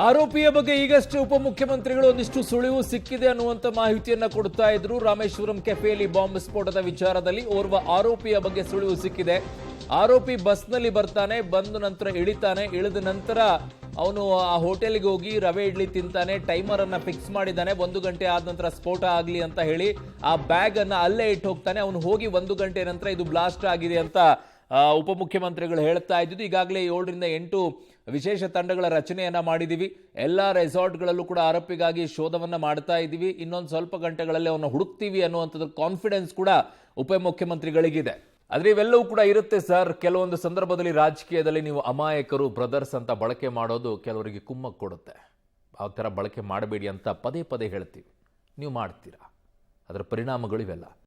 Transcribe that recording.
ಆರೋಪಿಯ ಬಗ್ಗೆ ಈಗಷ್ಟೇ ಉಪಮುಖ್ಯಮಂತ್ರಿಗಳು ಒಂದಿಷ್ಟು ಸುಳಿವು ಸಿಕ್ಕಿದೆ ಅನ್ನುವಂತ ಮಾಹಿತಿಯನ್ನ ಕೊಡ್ತಾ ಇದ್ರು. ರಾಮೇಶ್ವರಂ ಕೆಫೆಯಲ್ಲಿ ಬಾಂಬ್ ಸ್ಫೋಟದ ವಿಚಾರದಲ್ಲಿ ಓರ್ವ ಆರೋಪಿಯ ಬಗ್ಗೆ ಸುಳಿವು ಸಿಕ್ಕಿದೆ. ಆರೋಪಿ ಬಸ್ನಲ್ಲಿ ಬರ್ತಾನೆ, ಬಂದ ನಂತರ ಇಳಿತಾನೆ, ಇಳಿದ ನಂತರ ಅವನು ಆ ಹೋಟೆಲ್ಗೆ ಹೋಗಿ ರವೆ ಇಡ್ಲಿ ತಿಂತಾನೆ, ಟೈಮರ್ ಅನ್ನ ಫಿಕ್ಸ್ ಮಾಡಿದ್ದಾನೆ, 1 ಗಂಟೆ ಆದ ನಂತರ ಸ್ಫೋಟ ಆಗಲಿ ಅಂತ ಹೇಳಿ ಆ ಬ್ಯಾಗ್ ಅನ್ನ ಅಲ್ಲೇ ಇಟ್ಟು ಹೋಗ್ತಾನೆ. ಅವನು ಹೋಗಿ 1 ಗಂಟೆ ನಂತರ ಇದು ಬ್ಲಾಸ್ಟ್ ಆಗಿದೆ ಅಂತ ಉಪಮುಖ್ಯಮಂತ್ರಿಗಳು ಹೇಳ್ತಾ ಇದ್ದು. ಈಗಾಗಲೇ 7 ರಿಂದ 8 ವಿಶೇಷ ತಂಡಗಳ ರಚನೆಯನ್ನ ಮಾಡಿದೀವಿ. ಎಲ್ಲ ರೆಸಾರ್ಟ್ಗಳಲ್ಲೂ ಕೂಡ ಆರೋಪಿಗಾಗಿ ಶೋಧವನ್ನ ಮಾಡ್ತಾ ಇದ್ದೀವಿ. ಇನ್ನೊಂದು ಸ್ವಲ್ಪ ಗಂಟೆಗಳಲ್ಲಿ ಅವನ್ನ ಹುಡುಕ್ತೀವಿ ಅನ್ನುವಂಥದ್ದು ಕಾನ್ಫಿಡೆನ್ಸ್ ಕೂಡ ಉಪಮುಖ್ಯಮಂತ್ರಿಗಳಿಗಿದೆ. ಆದ್ರೆ ಇವೆಲ್ಲವೂ ಕೂಡ ಇರುತ್ತೆ ಸರ್. ಕೆಲವೊಂದು ಸಂದರ್ಭದಲ್ಲಿ ರಾಜಕೀಯದಲ್ಲಿ ನೀವು ಅಮಾಯಕರು ಬ್ರದರ್ಸ್ ಅಂತ ಬಳಕೆ ಮಾಡೋದು ಕೆಲವರಿಗೆ ಕುಮ್ಮಕ್ ಕೊಡುತ್ತೆ. ಆ ಥರ ಬಳಕೆ ಮಾಡಬೇಡಿ ಅಂತ ಪದೇ ಪದೇ ಹೇಳ್ತೀವಿ. ನೀವು ಮಾಡ್ತೀರಾ, ಅದರ ಪರಿಣಾಮಗಳು ಇವೆಲ್ಲ.